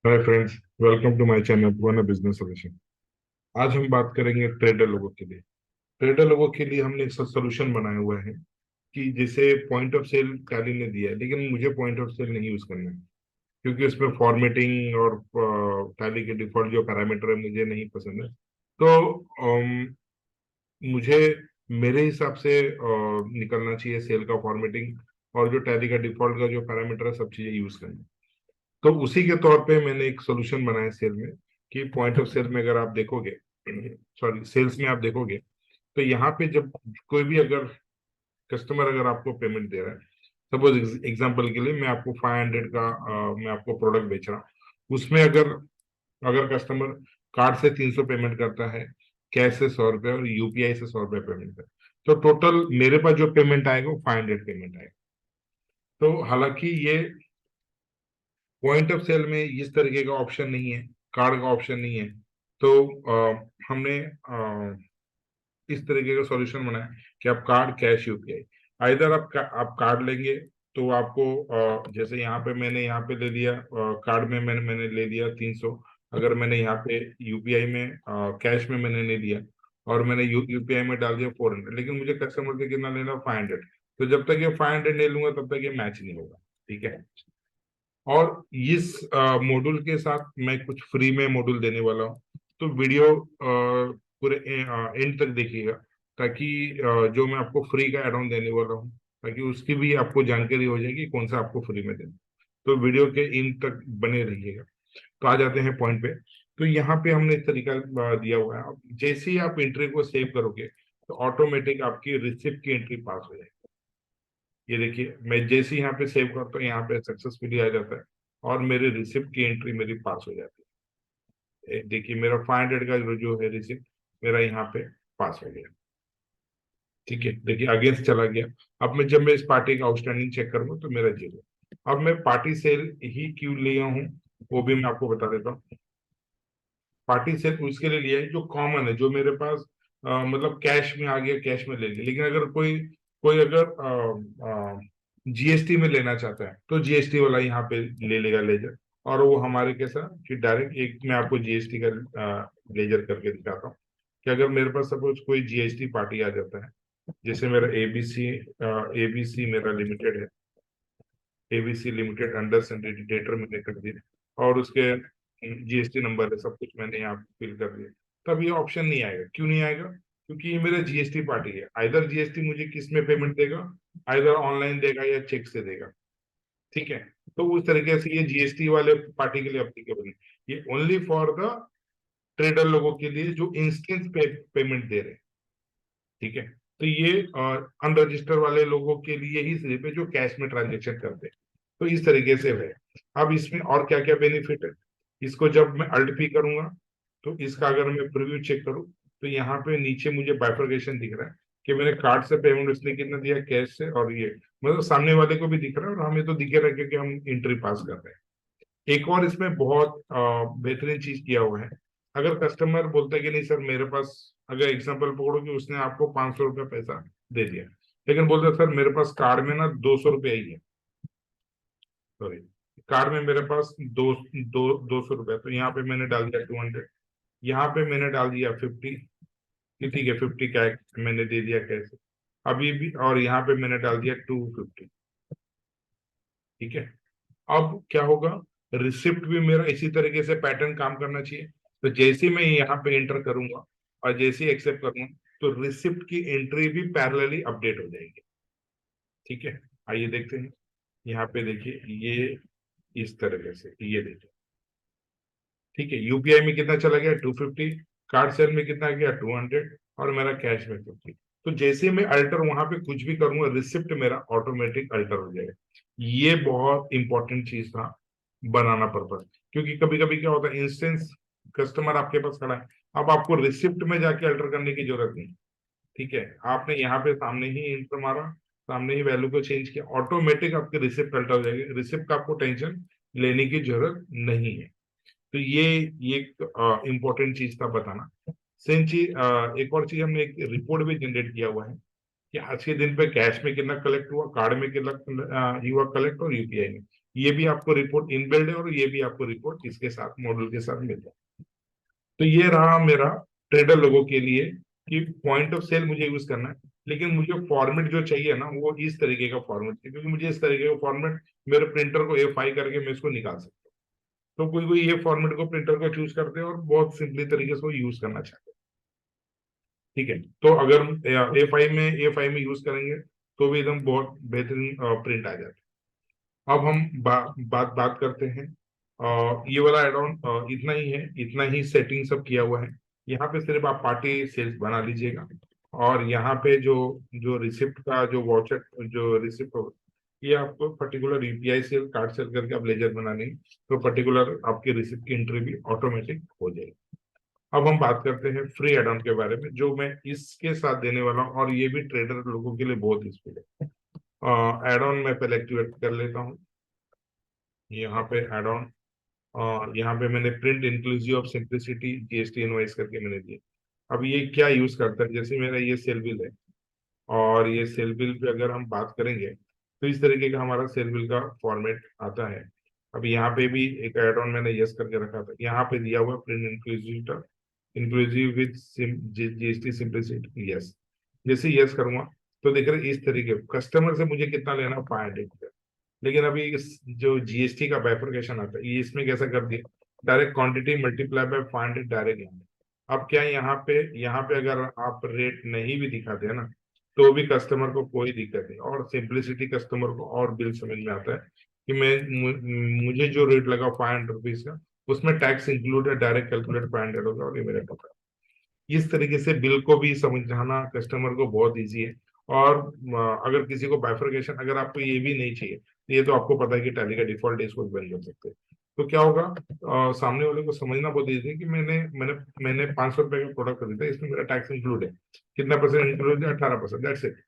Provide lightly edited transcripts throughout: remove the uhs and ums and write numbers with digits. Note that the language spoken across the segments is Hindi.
Hi friends, welcome to my channel one business solution. आज हम बात करेंगे ट्रेडर लोगों के लिए। ट्रेडर लोगों के लिए हमने एक सोल्यूशन बनाया हुआ है कि जिसे पॉइंट ऑफ सेल टैली ने दिया है, लेकिन मुझे पॉइंट ऑफ सेल नहीं यूज करना है क्योंकि उसमें फॉर्मेटिंग और टैली के डिफॉल्ट जो पैरामीटर है मुझे नहीं पसंद है। तो मुझे मेरे हिसाब से निकलना चाहिए सेल का फॉर्मेटिंग, और जो टैली का डिफॉल्ट का जो पैरामीटर है सब चीजें यूज करनी। तो उसी के तौर पे मैंने एक सोल्यूशन बनाया सेल में कि पॉइंट ऑफ सेल में अगर आप देखोगे, सॉरी सेल्स में आप देखोगे, तो यहाँ पे जब कोई भी अगर कस्टमर अगर आपको पेमेंट दे रहा है, सपोज एग्जांपल के लिए मैं आपको 500 का मैं आपको प्रोडक्ट बेच रहा हूँ, उसमें अगर अगर कस्टमर कार्ड से 300 पेमेंट करता है, कैश से 100 रुपये और यूपीआई से 100 रुपये पेमेंट है, तो टोटल मेरे पास जो पेमेंट आएगा वो 500 पेमेंट आएगा। तो हालांकि ये पॉइंट ऑफ सेल में इस तरीके का ऑप्शन नहीं है, कार्ड का ऑप्शन नहीं है। तो हमने इस तरीके का सॉल्यूशन बनाया कि आप कार्ड, कैश, यूपीआई, इधर आप कार्ड लेंगे तो आपको जैसे यहाँ पे मैंने यहाँ पे ले लिया, कार्ड में मैंने मैंने ले लिया 300। अगर मैंने यहाँ पे यूपीआई में कैश में मैंने ले लिया और मैंने यूपीआई में डाल दिया 400, लेकिन मुझे कस्टमर से कितना लेना, 500। तो जब तक ये 500 नहीं लूंगा तब तक ये मैच नहीं होगा। ठीक है। और इस मॉड्यूल के साथ मैं कुछ फ्री में मॉड्यूल देने वाला हूँ। तो वीडियो पूरे एंड तक देखिएगा, ताकि जो मैं आपको फ्री का एड ऑन देने वाला हूँ, ताकि उसकी भी आपको जानकारी हो जाएगी कौन सा आपको फ्री में देना। तो वीडियो के एंड तक बने रहिएगा। तो आ जाते हैं पॉइंट पे। तो यहाँ पे हमने इस तरीका दिया हुआ है, अब जैसे ही आप एंट्री को सेव करोगे तो ऑटोमेटिक आपकी रिसिप्ट की एंट्री पास हो जाएगी। ये देखिए, मैं जैसे ही यहाँ पे सेव करता हूँ यहाँ पे सक्सेसफुली आ जाता है और मेरे रिसिप्ट की एंट्री मेरी पास हो जाती है। देखिए मेरा 500 का जो है रिसिप्ट मेरा यहाँ पे पास हो गया। ठीक है, देखिए अगेंस्ट चला गया। अब मैं जब मैं इस पार्टी का आउटस्टैंडिंग चेक करूंगा तो मेरा जीरो। अब मैं पार्टी सेल ही क्यों लिया हूँ वो भी मैं आपको बता देता हूँ। पार्टी सेल उसके लिए लिया है जो कॉमन है, जो मेरे पास मतलब कैश में आ गया, कैश में ले लिया। लेकिन अगर कोई कोई अगर जीएसटी में लेना चाहता है तो जीएसटी वाला यहाँ पे ले लेगा लेजर। और वो हमारे कैसा कि डायरेक्ट एक मैं आपको जीएसटी का लेजर करके दिखाता हूँ कि अगर मेरे पास सपोज कोई जीएसटी पार्टी आ जाता है, जैसे मेरा एबीसी एबीसी मेरा लिमिटेड है, एबीसी लिमिटेड अंडर सिंडिकेटर मैंने कर दिया और उसके जीएसटी नंबर है, सब कुछ मैंने यहाँ फिल कर दिया। तब ये ऑप्शन नहीं आएगा। क्यों नहीं आएगा? क्योंकि ये मेरा जीएसटी पार्टी है। आइदर जीएसटी मुझे किस में पेमेंट देगा, आइदर ऑनलाइन देगा या चेक से देगा। ठीक है। तो उस तरीके से ये जीएसटी वाले पार्टी के लिए अप्लीकेबल है। ये ओनली फॉर द ट्रेडर लोगों के लिए जो इंस्टेंट पेमेंट दे रहे हैं। ठीक है। तो ये अनरजिस्टर वाले लोगों के लिए ही सिर्फ है जो कैश में ट्रांजेक्शन करते हैं। तो इस तरीके से है। अब इसमें और क्या क्या बेनिफिट है, इसको जब मैं अल्ट पी करूंगा तो इसका अगर मैं प्रीव्यू चेक करूं तो यहाँ पे नीचे मुझे बाइफर्केशन दिख रहा है कि मैंने कार्ड से पेमेंट उसने कितना दिया, कैश से, और ये मतलब सामने वाले को भी दिख रहा है और हमें तो दिखे रहा है क्योंकि हम एंट्री पास कर रहे हैं। एक और इसमें बहुत बेहतरीन चीज किया हुआ है। अगर कस्टमर बोलता है कि नहीं सर मेरे पास, अगर एग्जांपल पकड़ो कि उसने आपको 500 रुपये पैसा दे दिया, लेकिन बोलता है सर मेरे पास कार्ड में ना 200 रुपये ही है, सॉरी, कार्ड में मेरे पास दो सौ रुपये, तो यहाँ पे मैंने डाल दिया 200, यहाँ पे मैंने डाल दिया 50, कि ठीक है 50 क्या मैंने दे दिया कैसे, अभी भी, और यहाँ पे मैंने डाल दिया 250। ठीक है। अब क्या होगा, रिसिप्ट भी मेरा इसी तरीके से पैटर्न काम करना चाहिए। तो जैसे ही मैं यहाँ पे एंटर करूंगा और जैसे ही एक्सेप्ट करूंगा तो रिसिप्ट की एंट्री भी पैरेलली अपडेट हो जाएगी। ठीक है। आइए देखते हैं। यहाँ पे देखिए ये इस तरीके से, ये देखिए। ठीक है, यूपीआई में कितना चला गया, 250। कार्ड सेल में कितना गया, 200। और मेरा कैश में 50। तो जैसे मैं अल्टर वहां पे कुछ भी करूंगा रिसिप्ट मेरा ऑटोमेटिक अल्टर हो जाएगा। ये बहुत इंपॉर्टेंट चीज था बनाना पर्पज, क्योंकि कभी कभी क्या होता है, इंस्टेंस कस्टमर आपके पास खड़ा है, अब आपको रिसिप्ट में जाके अल्टर करने की जरूरत नहीं। ठीक है, आपने यहाँ पे सामने ही इंटर मारा, सामने ही वैल्यू को चेंज किया, ऑटोमेटिक आपके रिसिप्ट अल्टर हो जाएगी। रिसिप्ट का आपको टेंशन लेने की जरूरत नहीं है। तो ये एक इम्पोर्टेंट चीज था बताना। सेम चीज, एक और चीज, हमने एक रिपोर्ट भी जनरेट किया हुआ है कि आज के दिन पे कैश में कितना कलेक्ट हुआ, कार्ड में कितना हुआ कलेक्ट, और यूपीआई में। ये भी आपको रिपोर्ट इनबिल्ड है और ये भी आपको रिपोर्ट इसके साथ मॉड्यूल के साथ मिल जाए। तो ये रहा मेरा ट्रेडर लोगों के लिए कि पॉइंट ऑफ सेल मुझे यूज करना है, लेकिन मुझे फॉर्मेट जो चाहिए ना वो इस तरीके का फॉर्मेट चाहिए, क्योंकि मुझे इस तरीके का फॉर्मेट मेरे प्रिंटर को A5 करके मैं इसको निकाल सकता हूँ। तो कोई कोई ये फॉर्मेट को प्रिंटर को चूज करते हैं और बहुत सिंपली तरीके से वो यूज करना चाहते हैं। ठीक है, तो अगर A5 में यूज करेंगे तो भी एकदम बहुत बेहतरीन प्रिंट आ जाता है। अब हम बात करते हैं। ये वाला एड ऑन इतना ही है, इतना ही सेटिंग सब किया हुआ है। यहाँ पे सिर्फ आप पार्टी सेल्स बना लीजिएगा, और यहाँ पे जो जो रिसिप्ट का जो वॉचर जो रिसिप्ट होगा, ये आपको particular UPI sale card sale करके आप लेजर बना लेंगे, तो पर्टिकुलर आपकी रिसिप्ट की एंट्री भी ऑटोमेटिक हो जाएगी। अब हम बात करते हैं फ्री एड ऑन के बारे में, जो मैं इसके साथ देने वाला हूँ, और ये भी ट्रेडर लोगों के लिए बहुत यूजफुल है। एड ऑन मैं पहले एक्टिवेट कर लेता हूँ। यहाँ पे एड ऑन, और यहाँ पे मैंने print inclusive of simplicity GST invoice करके मैंने दिया। अब ये क्या यूज करता है, जैसे मेरा ये सेल बिल है, और ये सेल बिल पे अगर हम बात करेंगे तो इस तरीके का हमारा सेल बिल का फॉर्मेट आता है। अब यहाँ पे भी एक एड ऑन मैंने यस करके रखा था, यहाँ पे दिया हुआ print inclusive with GST simplicity yes. जैसे यस करूंगा तो देख रहे इस तरीके कस्टमर से मुझे कितना लेना, 500। लेकिन अभी इस जो जीएसटी का बाइफरकेशन आता है, ये इसमें कैसा कर दिया, direct quantity multiply by 500 direct यहाँ। अब क्या है, यहाँ पे अगर आप रेट नहीं भी दिखाते हैं ना, तो भी कस्टमर को कोई दिक्कत नहीं, और सिंपलिसिटी कस्टमर को और बिल समझ में आता है कि मुझे जो रेट लगा 500 रुपीज का, उसमें टैक्स इंक्लूड है, डायरेक्ट कैलकुलेट 500 होगा और ये मेरा टोटल। इस तरीके से बिल को भी समझाना कस्टमर को बहुत इजी है। और अगर किसी को बाइफरकेशन, अगर आपको ये भी नहीं चाहिए, तो ये तो आपको पता है कि टैली का डिफॉल्ट है, इसको बंद कर सकते हैं। तो क्या होगा, सामने वाले को समझना बहुत इजी है कि मैंने मैंने 500 रुपए का प्रोडक्ट खरीदा, इसमें मेरा टैक्स इंक्लूड है, कितना परसेंट इंक्लूड है, 18%, दैट्स इट।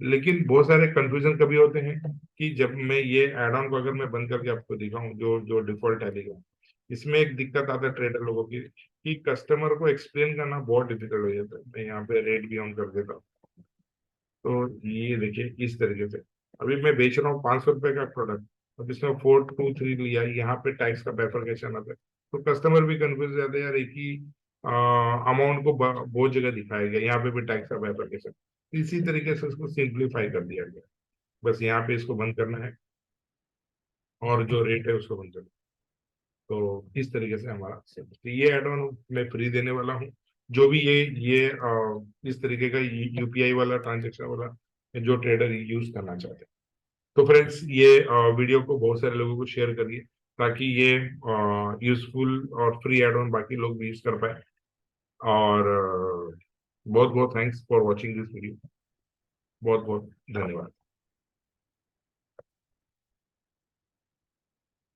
लेकिन बहुत सारे कंफ्यूजन कभी होते हैं कि जब मैं ये एड ऑन को अगर मैं बंद करके आपको दिखाऊं, जो जो डिफॉल्ट टैली का, इसमें एक दिक्कत आता है ट्रेडर लोगों की कि कस्टमर को एक्सप्लेन करना बहुत डिफिकल्ट हो जाता है। मैं यहाँ पे रेट भी ऑन कर देता हूँ, तो ये देखिए इस तरीके से अभी मैं बेच रहा हूँ 500 रुपए का प्रोडक्ट, अब इसमें 423 लिया, यहाँ पे टैक्स का बाइफरकेशन आता है, तो कस्टमर भी कंफ्यूज हो जाते हैं, यार एक ही अमाउंट को बहुत जगह दिखाया गया, यहाँ पे भी टैक्स का बाइफरकेशन। इसी तरीके से उसको सिंप्लीफाई कर दिया गया। बस यहाँ पे इसको बंद करना है, और जो रेट है उसको बंद करना है। तो इस तरीके से हमारा तो ये एड ऑन मैं फ्री देने वाला हूँ। जो भी ये इस तरीके का यूपीआई वाला ट्रांजेक्शन वाला जो ट्रेडर यूज करना चाहते हैं, तो फ्रेंड्स ये वीडियो को बहुत सारे लोगों को शेयर करिए, ताकि ये यूजफुल और फ्री एड ऑन बाकी लोग भी यूज कर पाए। और बहुत बहुत thanks for watching this video. बहुत बहुत धन्यवाद।